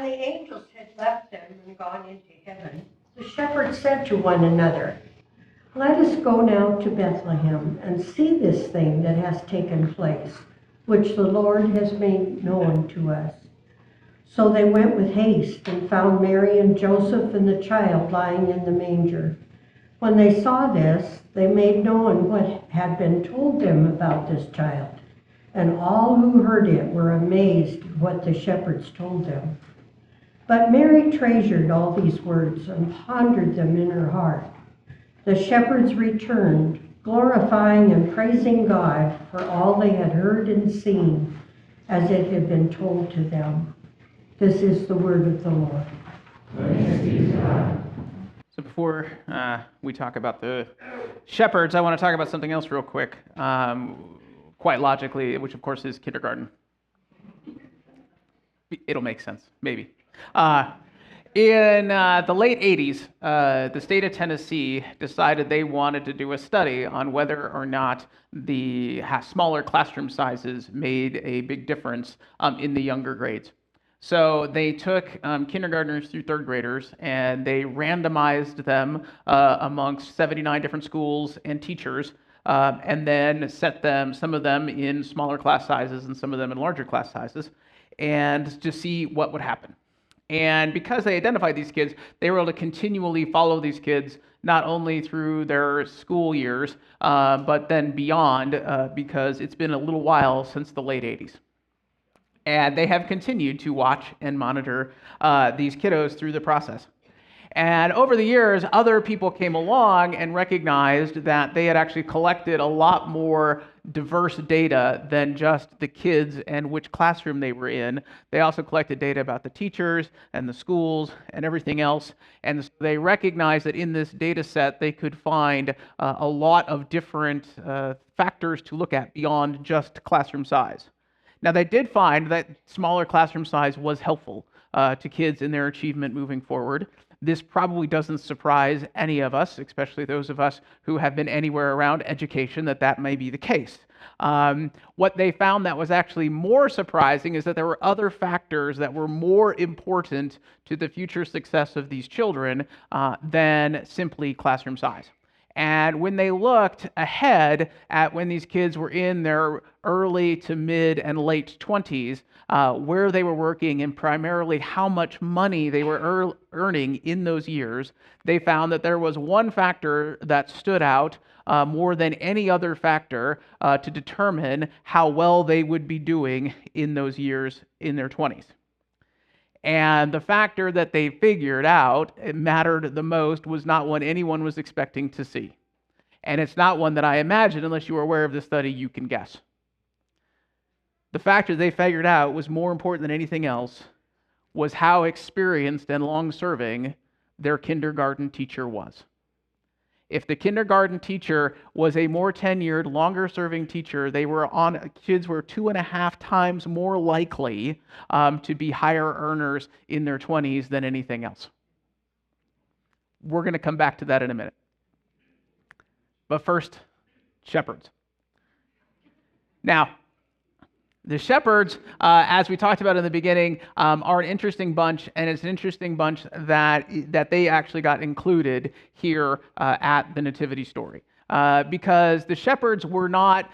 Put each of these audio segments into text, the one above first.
the angels had left them and gone into heaven, the shepherds said to one another, "Let us go now to Bethlehem and see this thing that has taken place, which the Lord has made known to us." So they went with haste and found Mary and Joseph and the child lying in the manger. When they saw this, they made known what had been told them about this child. And all who heard it were amazed at what the shepherds told them. But Mary treasured all these words and pondered them in her heart. The shepherds returned, glorifying and praising God for all they had heard and seen, as it had been told to them. This is the word of the Lord. Thanks be to God. So before we talk about the shepherds, I want to talk about something else real quick, quite logically, which of course is kindergarten. It'll make sense, maybe. In the late 80s, the state of Tennessee decided they wanted to do a study on whether or not the smaller classroom sizes made a big difference in the younger grades. So they took kindergartners through third graders and they randomized them amongst 79 different schools and teachers, and then set them, some of them in smaller class sizes and some of them in larger class sizes, and to see what would happen. And because they identified these kids, they were able to continually follow these kids, not only through their school years, but then beyond, because it's been a little while since the late 80s. And they have continued to watch and monitor these kiddos through the process. And over the years, other people came along and recognized that they had actually collected a lot more diverse data than just the kids and which classroom they were in. They also collected data about the teachers and the schools and everything else. And they recognized that in this data set, they could find a lot of different factors to look at beyond just classroom size. Now, they did find that smaller classroom size was helpful to kids in their achievement moving forward. This probably doesn't surprise any of us, especially those of us who have been anywhere around education, that may be the case. What they found that was actually more surprising is that there were other factors that were more important to the future success of these children than simply classroom size. And when they looked ahead at when these kids were in their early to mid and late 20s, where they were working and primarily how much money they were earning in those years, they found that there was one factor that stood out more than any other factor to determine how well they would be doing in those years in their 20s. And the factor that they figured out it mattered the most was not one anyone was expecting to see. And it's not one that I imagine, unless you are aware of this study, you can guess. The factor they figured out was more important than anything else was how experienced and long-serving their kindergarten teacher was. If the kindergarten teacher was a more tenured, longer-serving teacher, kids were 2.5 times more likely to be higher earners in their 20s than anything else. We're going to come back to that in a minute. But first, shepherds. Now, the shepherds, as we talked about in the beginning, are an interesting bunch, and it's an interesting bunch that they actually got included here at the Nativity story. Because the shepherds were not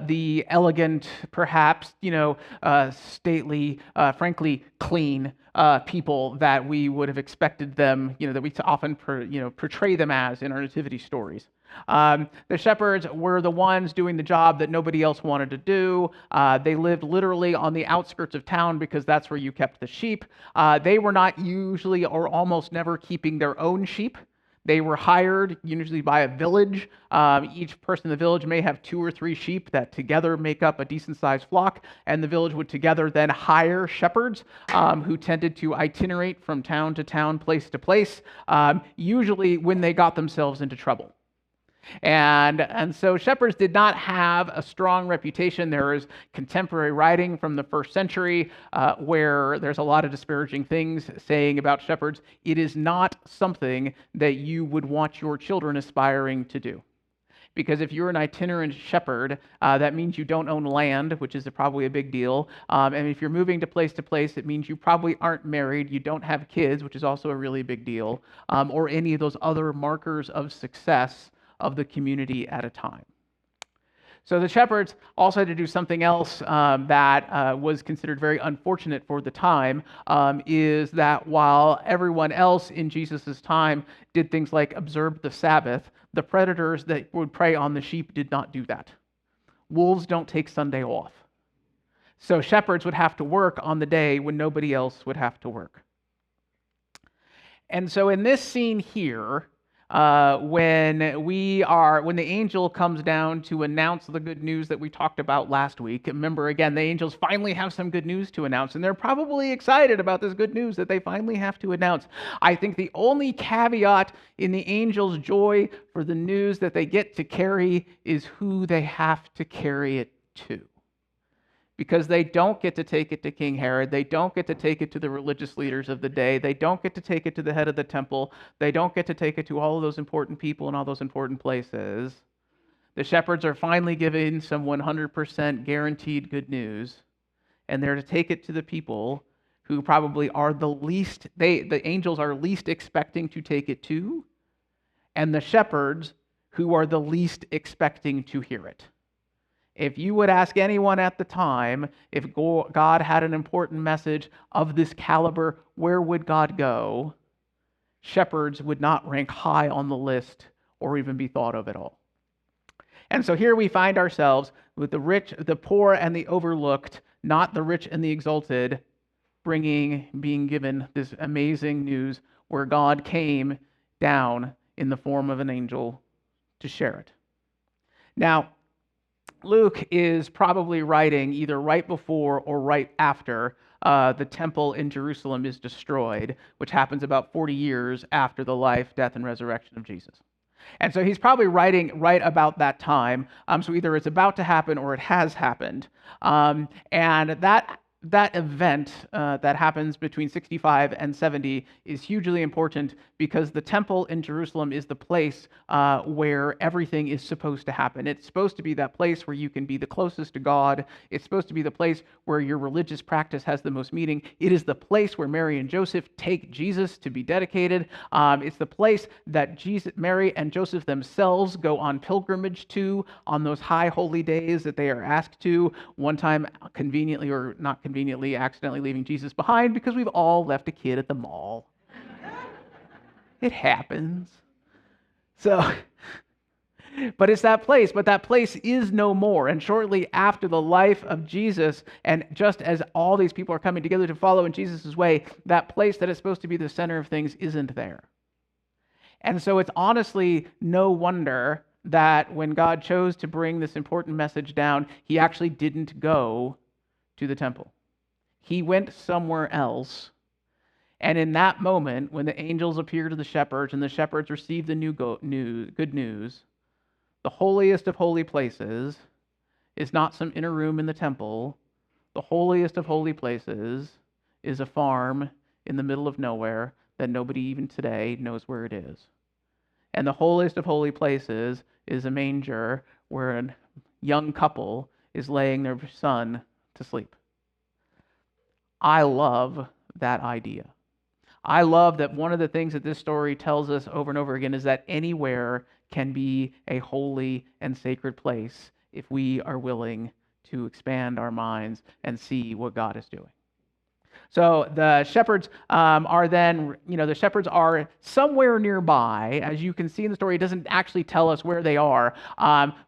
the elegant, perhaps, stately, frankly, clean people that we would have expected them, that we often portray them as in our Nativity stories. The shepherds were the ones doing the job that nobody else wanted to do. They lived literally on the outskirts of town because that's where you kept the sheep. They were not usually or almost never keeping their own sheep. They were hired usually by a village. Each person in the village may have 2 or 3 sheep that together make up a decent-sized flock, and the village would together then hire shepherds who tended to itinerate from town to town, place to place, usually when they got themselves into trouble. And so shepherds did not have a strong reputation. There is contemporary writing from the 1st century where there's a lot of disparaging things saying about shepherds. It is not something that you would want your children aspiring to do. because if you're an itinerant shepherd, that means you don't own land, which is probably a big deal. And if you're moving to place, it means you probably aren't married, you don't have kids, which is also a really big deal, or any of those other markers of success of the community at a time. So the shepherds also had to do something else that was considered very unfortunate for the time, is that while everyone else in Jesus' time did things like observe the Sabbath, the predators that would prey on the sheep did not do that. Wolves don't take Sunday off. So shepherds would have to work on the day when nobody else would have to work. And so in this scene here, when the angel comes down to announce the good news that we talked about last week, remember again, the angels finally have some good news to announce, and they're probably excited about this good news that they finally have to announce. I think the only caveat in the angels' joy for the news that they get to carry is who they have to carry it to. Because they don't get to take it to King Herod. They don't get to take it to the religious leaders of the day. They don't get to take it to the head of the temple. They don't get to take it to all of those important people in all those important places. The shepherds are finally given some 100% guaranteed good news, and they're to take it to the people who probably are the angels are least expecting to take it to, and the shepherds who are the least expecting to hear it. If you would ask anyone at the time, if God had an important message of this caliber, where would God go? Shepherds would not rank high on the list or even be thought of at all. And so here we find ourselves with the rich, the poor, and the overlooked, not the rich and the exalted, being given this amazing news where God came down in the form of an angel to share it. Now, Luke is probably writing either right before or right after the temple in Jerusalem is destroyed, which happens about 40 years after the life, death, and resurrection of Jesus. And so he's probably writing right about that time. So either it's about to happen or it has happened. And that event that happens between 65 and 70 is hugely important because the temple in Jerusalem is the place where everything is supposed to happen. It's supposed to be that place where you can be the closest to God. It's supposed to be the place where your religious practice has the most meaning. It is the place where Mary and Joseph take Jesus to be dedicated. It's the place that Mary and Joseph themselves go on pilgrimage to on those high holy days that they are asked to, one time conveniently or not conveniently accidentally leaving Jesus behind because we've all left a kid at the mall. It happens. So, but it's that place, but that place is no more. And shortly after the life of Jesus, and just as all these people are coming together to follow in Jesus' way, that place that is supposed to be the center of things isn't there. And so it's honestly no wonder that when God chose to bring this important message down, he actually didn't go to the temple. He went somewhere else. And in that moment, when the angels appear to the shepherds and the shepherds receive the good news, the holiest of holy places is not some inner room in the temple. The holiest of holy places is a farm in the middle of nowhere that nobody even today knows where it is. And the holiest of holy places is a manger where a young couple is laying their son to sleep. I love that idea. I love that one of the things that this story tells us over and over again is that anywhere can be a holy and sacred place if we are willing to expand our minds and see what God is doing. So the shepherds the shepherds are somewhere nearby. As you can see in the story, it doesn't actually tell us where they are,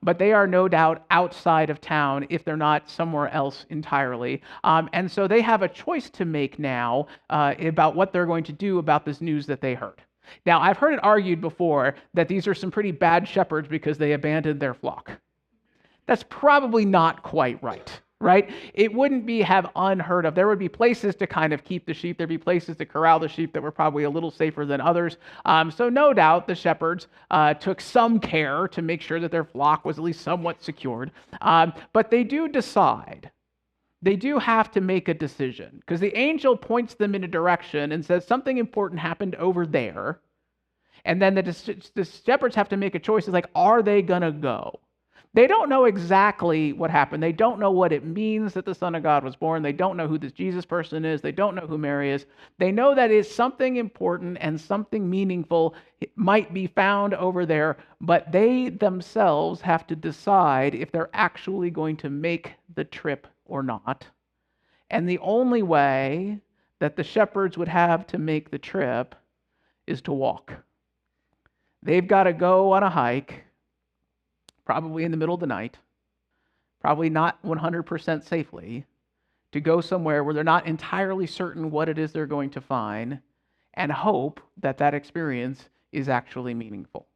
but they are no doubt outside of town if they're not somewhere else entirely. And so they have a choice to make now about what they're going to do about this news that they heard. Now, I've heard it argued before that these are some pretty bad shepherds because they abandoned their flock. That's probably not quite right? It wouldn't have unheard of. There would be places to kind of keep the sheep. There'd be places to corral the sheep that were probably a little safer than others. So no doubt the shepherds took some care to make sure that their flock was at least somewhat secured. But they do decide. They do have to make a decision because the angel points them in a direction and says something important happened over there. And then the shepherds have to make a choice. It's like, are they going to go? They don't know exactly what happened. They don't know what it means that the Son of God was born. They don't know who this Jesus person is. They don't know who Mary is. They know that it's something important and something meaningful might be found over there, but they themselves have to decide if they're actually going to make the trip or not. And the only way that the shepherds would have to make the trip is to walk. They've got to go on a hike, probably in the middle of the night, probably not 100% safely, to go somewhere where they're not entirely certain what it is they're going to find, and hope that that experience is actually meaningful.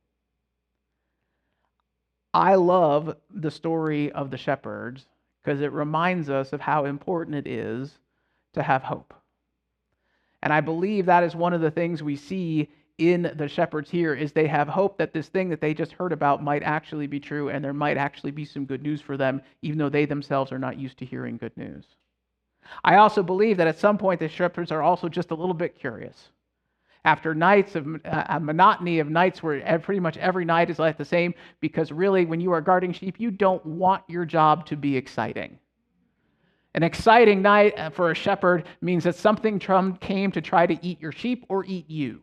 I love the story of the shepherds because it reminds us of how important it is to have hope. And I believe that is one of the things we see in the shepherds here is they have hope that this thing that they just heard about might actually be true, and there might actually be some good news for them, even though they themselves are not used to hearing good news. I also believe that at some point the shepherds are also just a little bit curious. After nights of a monotony of nights where pretty much every night is like the same, because really when you are guarding sheep, you don't want your job to be exciting. An exciting night for a shepherd means that something came to try to eat your sheep or eat you.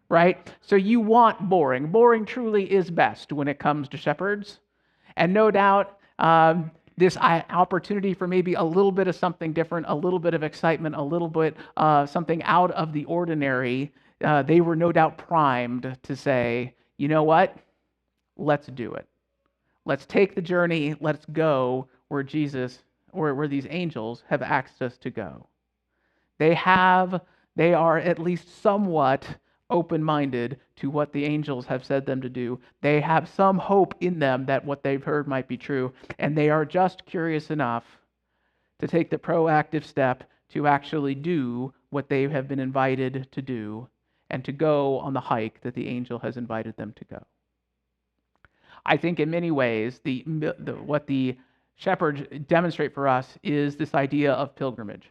Right? So you want boring. Boring truly is best when it comes to shepherds. And no doubt, this opportunity for maybe a little bit of something different, a little bit of excitement, a little bit something out of the ordinary, they were no doubt primed to say, you know what? Let's do it. Let's take the journey. Let's go where Jesus, or where these angels have asked us to go. They are at least somewhat open-minded to what the angels have said them to do. They have some hope in them that what they've heard might be true, and they are just curious enough to take the proactive step to actually do what they have been invited to do and to go on the hike that the angel has invited them to go. I think in many ways, what the shepherds demonstrate for us is this idea of pilgrimage.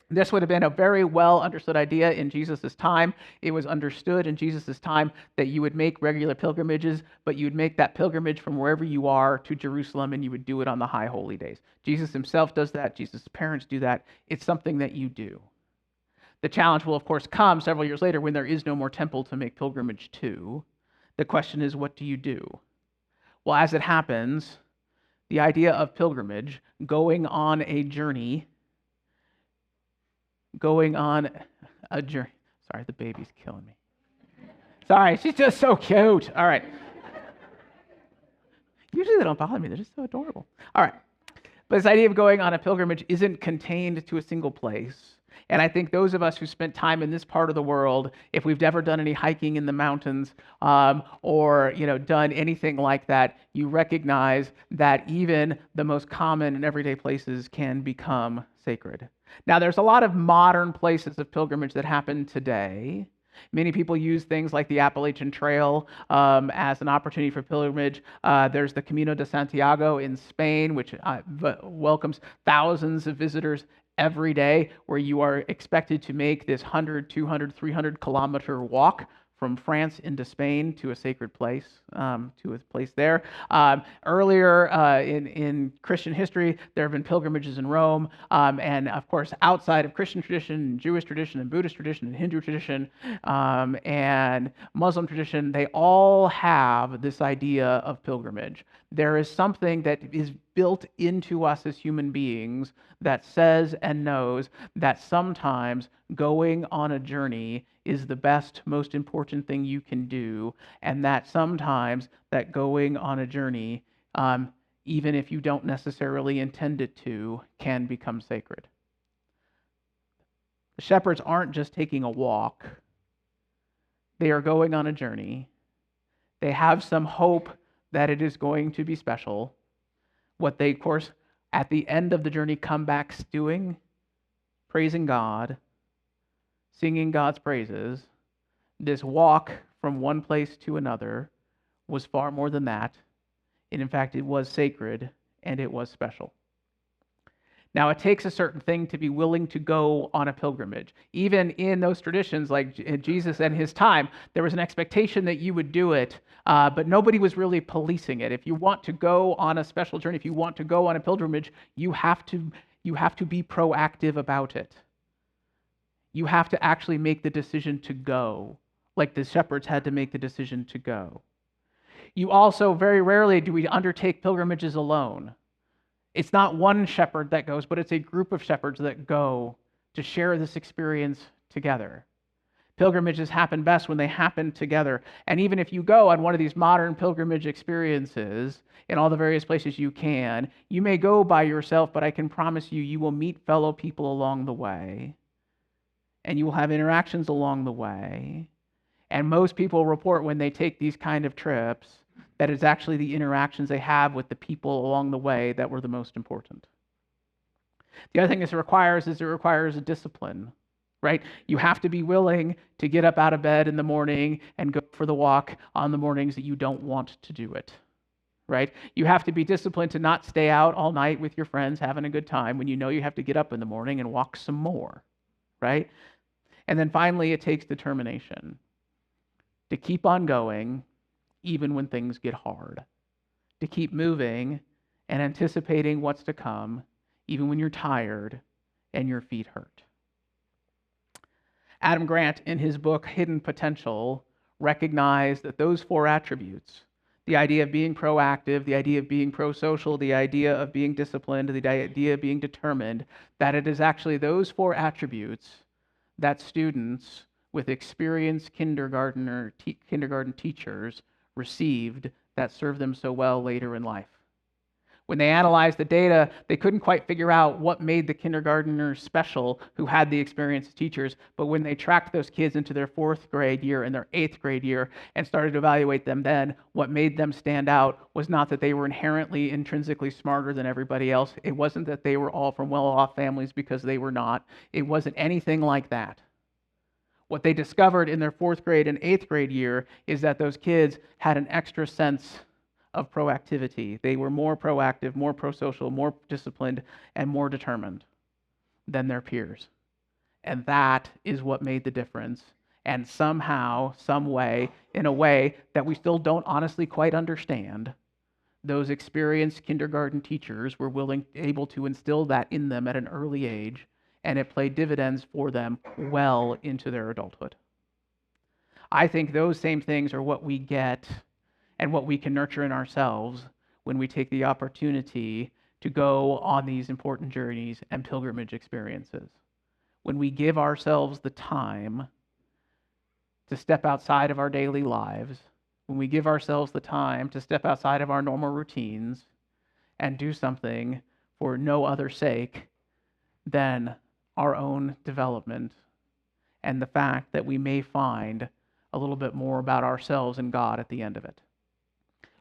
This would have been a very well understood idea in Jesus' time. It was understood in Jesus' time that you would make regular pilgrimages, but you would make that pilgrimage from wherever you are to Jerusalem, and you would do it on the high holy days. Jesus himself does that. Jesus' parents do that. It's something that you do. The challenge will, of course, come several years later when there is no more temple to make pilgrimage to. The question is, what do you do? Well, as it happens, the idea of pilgrimage, going on a journey, Sorry, the baby's killing me. Sorry, she's just so cute. All right. Usually they don't bother me. They're just so adorable. All right. But this idea of going on a pilgrimage isn't contained to a single place. And I think those of us who spent time in this part of the world, if we've ever done any hiking in the mountains or done anything like that, you recognize that even the most common and everyday places can become sacred. Now, there's a lot of modern places of pilgrimage that happen today. Many people use things like the Appalachian Trail as an opportunity for pilgrimage. There's the Camino de Santiago in Spain, which welcomes thousands of visitors every day, where you are expected to make this 100, 200, 300-kilometer walk from France into Spain to a sacred place, to a place there. Earlier in Christian history, there have been pilgrimages in Rome, and of course, outside of Christian tradition, Jewish tradition, and Buddhist tradition, and Hindu tradition, and Muslim tradition, they all have this idea of pilgrimage. There is something that is built into us as human beings that says and knows that sometimes going on a journey is the best, most important thing you can do, and that sometimes that going on a journey, even if you don't necessarily intend it to, can become sacred. The shepherds aren't just taking a walk. They are going on a journey. They have some hope that it is going to be special. What they, of course, at the end of the journey come back doing, praising God, singing God's praises. This walk from one place to another was far more than that. And in fact, it was sacred and it was special. Now, it takes a certain thing to be willing to go on a pilgrimage. Even in those traditions, like Jesus and his time, there was an expectation that you would do it, but nobody was really policing it. If you want to go on a special journey, if you want to go on a pilgrimage, you have to be proactive about it. You have to actually make the decision to go, like the shepherds had to make the decision to go. You also, very rarely do we undertake pilgrimages alone. It's not one shepherd that goes, but it's a group of shepherds that go to share this experience together. Pilgrimages happen best when they happen together. And even if you go on one of these modern pilgrimage experiences in all the various places you can, you may go by yourself, but I can promise you, you will meet fellow people along the way. And you will have interactions along the way. And most people report when they take these kind of trips that it's actually the interactions they have with the people along the way that were the most important. The other thing it requires a discipline, right? You have to be willing to get up out of bed in the morning and go for the walk on the mornings that you don't want to do it, right? You have to be disciplined to not stay out all night with your friends having a good time when you know you have to get up in the morning and walk some more, right? And then finally, it takes determination to keep on going even when things get hard, to keep moving and anticipating what's to come, even when you're tired and your feet hurt. Adam Grant, in his book Hidden Potential, recognized that those 4 attributes, the idea of being proactive, the idea of being pro-social, the idea of being disciplined, the idea of being determined, that it is actually those 4 attributes that students with experienced kindergarten teachers received that served them so well later in life. When they analyzed the data, they couldn't quite figure out what made the kindergartners special who had the experienced teachers, but when they tracked those kids into their 4th grade year and their 8th grade year and started to evaluate them then, what made them stand out was not that they were inherently, intrinsically smarter than everybody else. It wasn't that they were all from well-off families, because they were not. It wasn't anything like that. What they discovered in their 4th grade and 8th grade year is that those kids had an extra sense of proactivity. They were more proactive, more pro-social, more disciplined, and more determined than their peers. And that is what made the difference. And somehow, some way, in a way that we still don't honestly quite understand, those experienced kindergarten teachers were able to instill that in them at an early age, and it played dividends for them well into their adulthood. I think those same things are what we get and what we can nurture in ourselves when we take the opportunity to go on these important journeys and pilgrimage experiences. When we give ourselves the time to step outside of our daily lives, when we give ourselves the time to step outside of our normal routines and do something for no other sake than our own development and the fact that we may find a little bit more about ourselves and God at the end of it.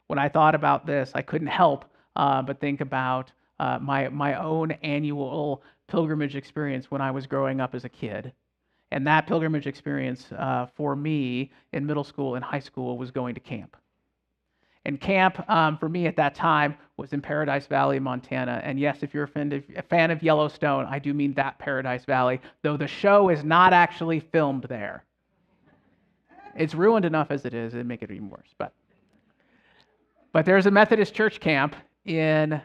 When I thought about this, I couldn't help but think about my own annual pilgrimage experience when I was growing up as a kid. And that pilgrimage experience for me in middle school and high school was going to camp. And camp for me at that time was in Paradise Valley, Montana. And yes, if you're a fan of Yellowstone, I do mean that Paradise Valley, though the show is not actually filmed there. It's ruined enough as it is, it'd make it even worse. But there's a Methodist church camp in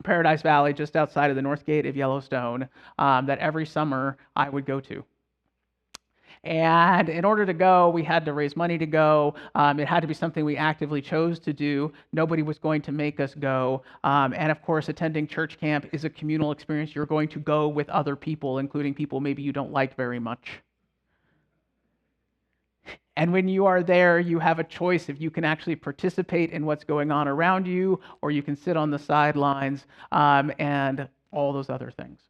Paradise Valley, just outside of the north gate of Yellowstone, that every summer I would go to. And in order to go, we had to raise money to go. It had to be something we actively chose to do. Nobody was going to make us go. And of course, attending church camp is a communal experience. You're going to go with other people, including people maybe you don't like very much. And when you are there, you have a choice if you can actually participate in what's going on around you, or you can sit on the sidelines and all those other things.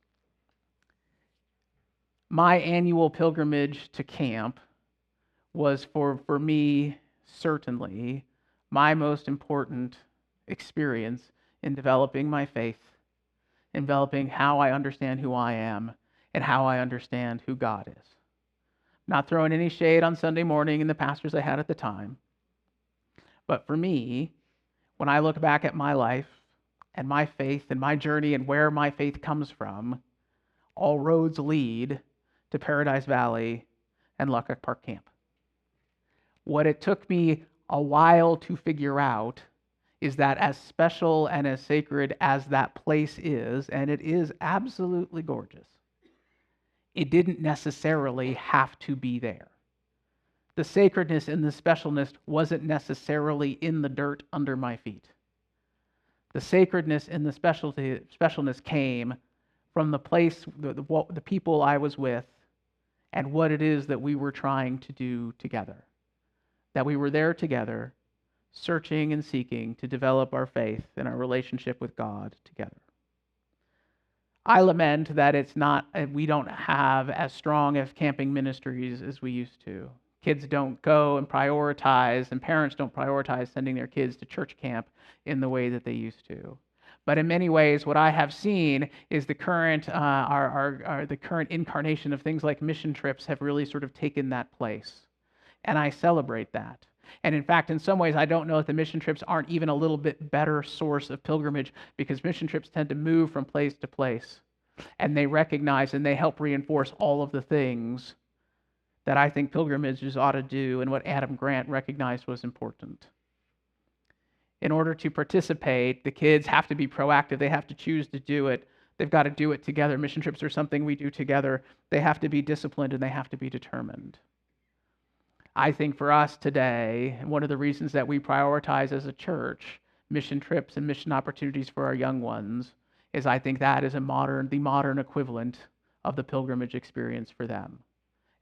My annual pilgrimage to camp was for me, certainly, my most important experience in developing my faith, in developing how I understand who I am and how I understand who God is. Not throwing any shade on Sunday morning and the pastors I had at the time. But for me, when I look back at my life, and my faith and my journey and where my faith comes from, all roads lead to Paradise Valley and Luckock Park Camp. What it took me a while to figure out is that as special and as sacred as that place is, and it is absolutely gorgeous, it didn't necessarily have to be there. The sacredness and the specialness wasn't necessarily in the dirt under my feet. The sacredness and the specialness came from the place, the people I was with, and what it is that we were trying to do together. That we were there together, searching and seeking to develop our faith and our relationship with God together. I lament that we don't have as strong of camping ministries as we used to. Kids don't go and prioritize, and parents don't prioritize sending their kids to church camp in the way that they used to. But in many ways, what I have seen is the current incarnation of things like mission trips have really sort of taken that place. And I celebrate that. And in fact, in some ways, I don't know if the mission trips aren't even a little bit better source of pilgrimage, because mission trips tend to move from place to place. And they recognize and they help reinforce all of the things that I think pilgrimages ought to do and what Adam Grant recognized was important. In order to participate, the kids have to be proactive. They have to choose to do it. They've got to do it together. Mission trips are something we do together. They have to be disciplined and they have to be determined. I think for us today, one of the reasons that we prioritize as a church mission trips and mission opportunities for our young ones is I think that is the modern equivalent of the pilgrimage experience for them.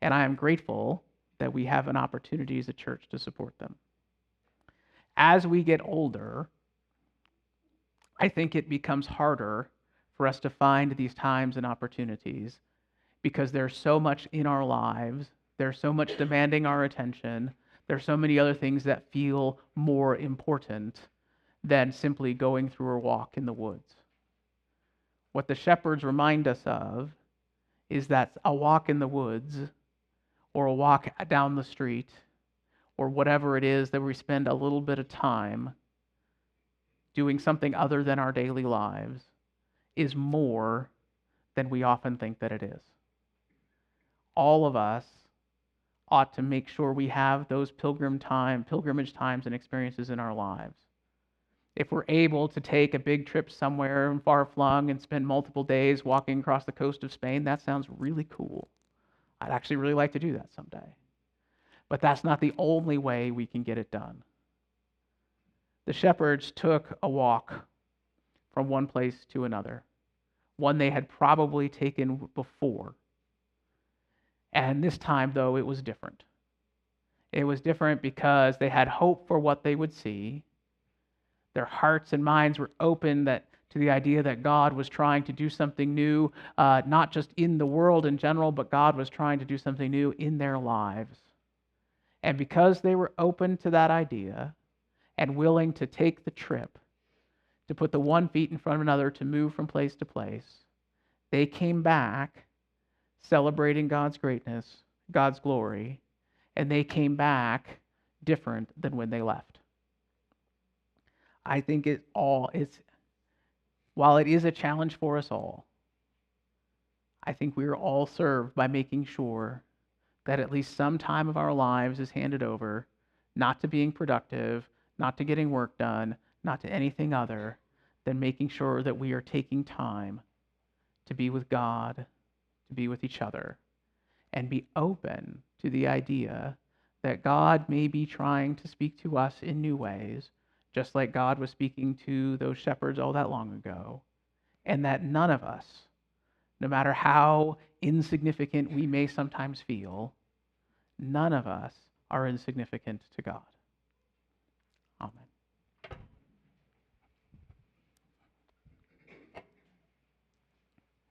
And I am grateful that we have an opportunity as a church to support them. As we get older, I think it becomes harder for us to find these times and opportunities because there's so much in our lives, there's so much demanding our attention, there's so many other things that feel more important than simply going through a walk in the woods. What the shepherds remind us of is that a walk in the woods or a walk down the street or whatever it is that we spend a little bit of time doing something other than our daily lives is more than we often think that it is. All of us ought to make sure we have those pilgrimage times and experiences in our lives. If we're able to take a big trip somewhere far-flung and spend multiple days walking across the coast of Spain, that sounds really cool. I'd actually really like to do that someday. But that's not the only way we can get it done. The shepherds took a walk from one place to another, one they had probably taken before. And this time, though, it was different. It was different because they had hope for what they would see. Their hearts and minds were open to the idea that God was trying to do something new, not just in the world in general, but God was trying to do something new in their lives. And because they were open to that idea and willing to take the trip, to put the one feet in front of another, to move from place to place, they came back celebrating God's greatness, God's glory, and they came back different than when they left. I think while it is a challenge for us all, I think we are all served by making sure that at least some time of our lives is handed over, not to being productive, not to getting work done, not to anything other than making sure that we are taking time to be with God, to be with each other, and be open to the idea that God may be trying to speak to us in new ways, just like God was speaking to those shepherds all that long ago, and that none of us, no matter how insignificant we may sometimes feel, none of us are insignificant to God.